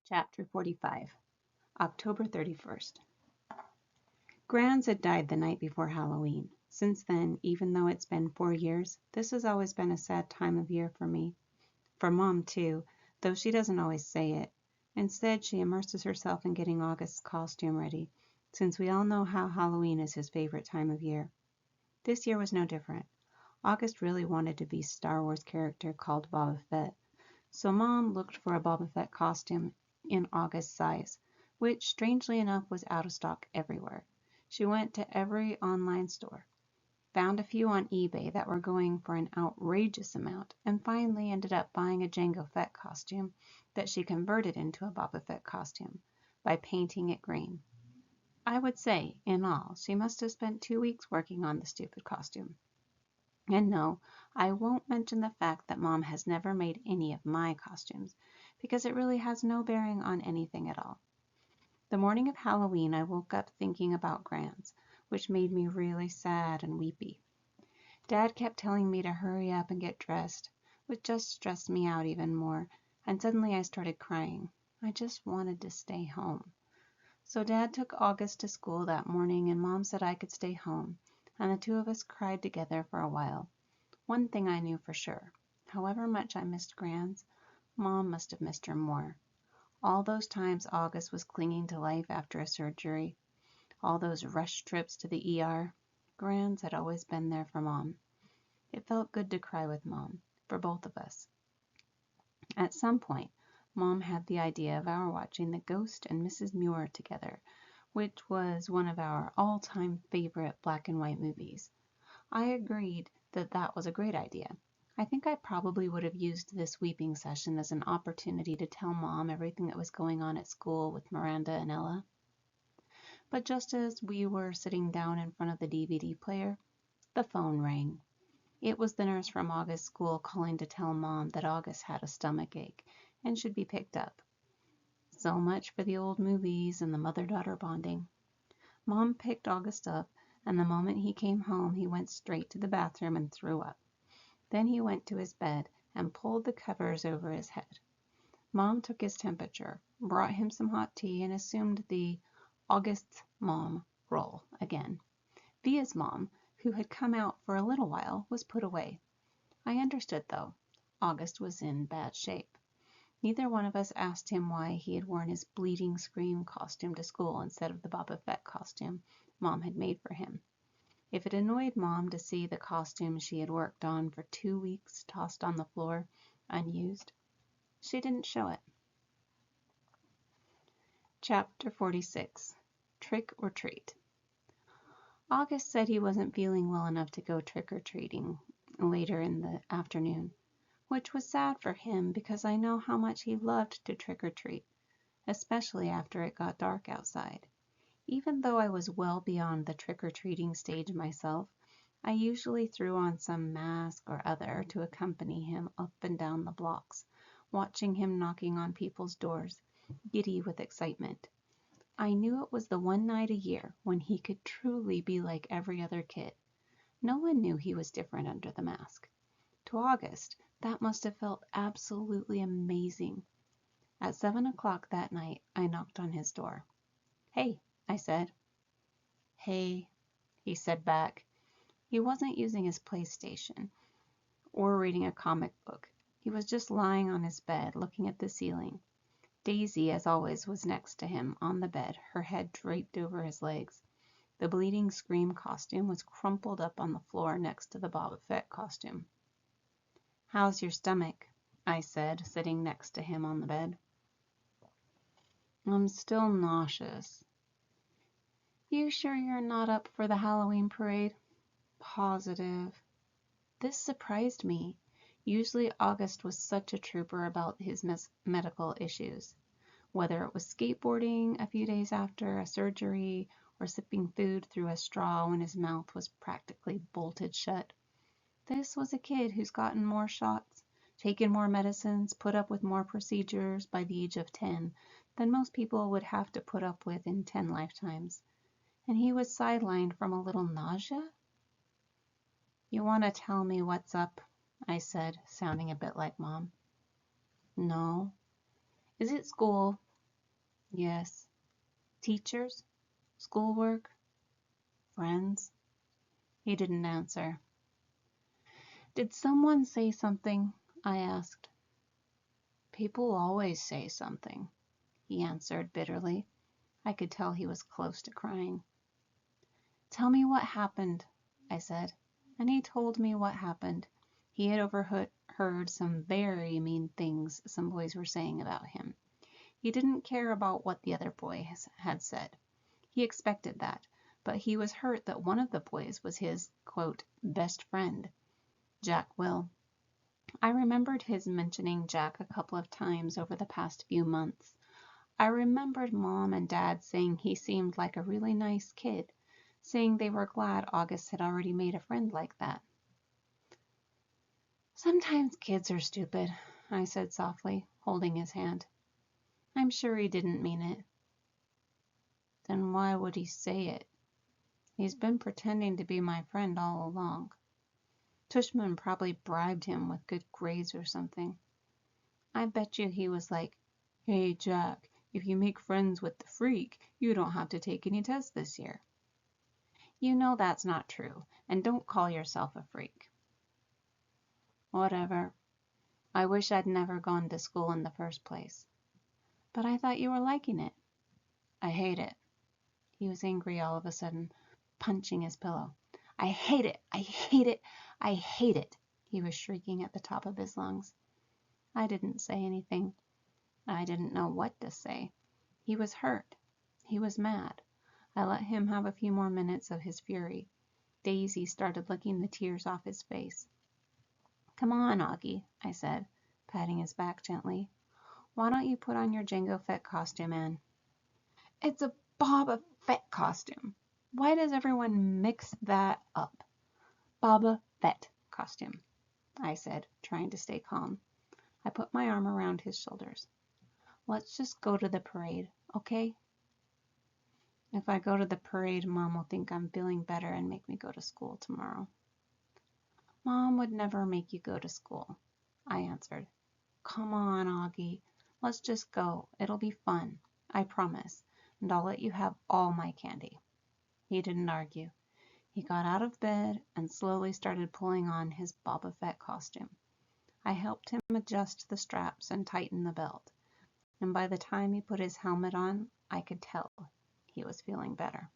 Chapter 45, October 31st. Grands had died the night before Halloween. Since then, even though it's been 4 years, this has always been a sad time of year for me. For Mom, too, though she doesn't always say it. Instead, she immerses herself in getting August's costume ready, since we all know how Halloween is his favorite time of year. This year was no different. August really wanted to be a Star Wars character called Boba Fett, so Mom looked for a Boba Fett costume in August's size, which strangely enough was out of stock everywhere. She went to every online store, found a few on eBay that were going for an outrageous amount, and finally ended up buying a Jango Fett costume that she converted into a Boba Fett costume by painting it green. I would say, in all, she must have spent 2 weeks working on the stupid costume. And no, I won't mention the fact that Mom has never made any of my costumes, because it really has no bearing on anything at all. The morning of Halloween, I woke up thinking about Grands, which made me really sad and weepy. Dad kept telling me to hurry up and get dressed, which just stressed me out even more, and suddenly I started crying. I just wanted to stay home. So Dad took August to school that morning, and Mom said I could stay home, and the two of us cried together for a while. One thing I knew for sure. However much I missed Grands, Mom must have missed her more. All those times August was clinging to life after a surgery, all those rush trips to the ER, Grands had always been there for Mom. It felt good to cry with Mom, for both of us. At some point, Mom had the idea of our watching The Ghost and Mrs. Muir together, which was one of our all-time favorite black and white movies. I agreed that that was a great idea. I think I probably would have used this weeping session as an opportunity to tell Mom everything that was going on at school with Miranda and Ella. But just as we were sitting down in front of the DVD player, the phone rang. It was the nurse from August's school calling to tell Mom that August had a stomach ache and should be picked up. So much for the old movies and the mother-daughter bonding. Mom picked August up, and the moment he came home, he went straight to the bathroom and threw up. Then he went to his bed and pulled the covers over his head. Mom took his temperature, brought him some hot tea, and assumed the August's mom role again. Via's mom, who had come out for a little while, was put away. I understood, though. August was in bad shape. Neither one of us asked him why he had worn his bleeding scream costume to school instead of the Boba Fett costume Mom had made for him. If it annoyed Mom to see the costume she had worked on for 2 weeks tossed on the floor, unused, she didn't show it. Chapter 46, Trick or Treat. August said he wasn't feeling well enough to go trick-or-treating later in the afternoon, which was sad for him because I know how much he loved to trick-or-treat, especially after it got dark outside. Even though I was well beyond the trick-or-treating stage myself, I usually threw on some mask or other to accompany him up and down the blocks, watching him knocking on people's doors, giddy with excitement. I knew it was the one night a year when he could truly be like every other kid. No one knew he was different under the mask. To August, that must have felt absolutely amazing. At 7 o'clock that night, I knocked on his door. "Hey," I said. "Hey," he said back. He wasn't using his PlayStation or reading a comic book. He was just lying on his bed, looking at the ceiling. Daisy, as always, was next to him on the bed, her head draped over his legs. The bleeding scream costume was crumpled up on the floor next to the Boba Fett costume. "How's your stomach?" I said, sitting next to him on the bed. "I'm still nauseous." "You sure you're not up for the Halloween parade?" "Positive." This surprised me. Usually August was such a trooper about his medical issues. Whether it was skateboarding a few days after a surgery or sipping food through a straw when his mouth was practically bolted shut. This was a kid who's gotten more shots, taken more medicines, put up with more procedures by the age of 10 than most people would have to put up with in 10 lifetimes. And he was sidelined from a little nausea? "You want to tell me what's up?" I said, sounding a bit like Mom. "No." "Is it school?" Yes. Teachers? Schoolwork? Friends? He didn't answer. Did someone say something? I asked. People always say something, he answered bitterly. I could tell he was close to crying. Tell me what happened, I said. And he told me what happened. He had overheard some very mean things some boys were saying about him. He didn't care about what the other boys had said. He expected that, but he was hurt that one of the boys was his, quote, best friend, Jack Will. I remembered his mentioning Jack a couple of times over the past few months. I remembered Mom and Dad saying he seemed like a really nice kid, saying they were glad August had already made a friend like that. Sometimes kids are stupid, I said softly, holding his hand. I'm sure he didn't mean it. Then why would he say it? He's been pretending to be my friend all along. Tushman probably bribed him with good grades or something. I bet you he was like, hey, Jack, if you make friends with the freak, you don't have to take any tests this year. You know that's not true, and don't call yourself a freak. Whatever. I wish I'd never gone to school in the first place. But I thought you were liking it. I hate it. He was angry all of a sudden, punching his pillow. I hate it! I hate it! I hate it! He was shrieking at the top of his lungs. I didn't say anything. I didn't know what to say. He was hurt. He was mad. I let him have a few more minutes of his fury. Daisy started licking the tears off his face. Come on, Augie, I said, patting his back gently. Why don't you put on your Jango Fett costume, Anne? It's a Boba Fett costume. Why does everyone mix that up? Boba Fett costume, I said, trying to stay calm. I put my arm around his shoulders. Let's just go to the parade, okay? If I go to the parade, Mom will think I'm feeling better and make me go to school tomorrow. Mom would never make you go to school, I answered. Come on, Augie. Let's just go. It'll be fun. I promise. And I'll let you have all my candy. He didn't argue. He got out of bed and slowly started pulling on his Boba Fett costume. I helped him adjust the straps and tighten the belt. And by the time he put his helmet on, I could tell he was feeling better.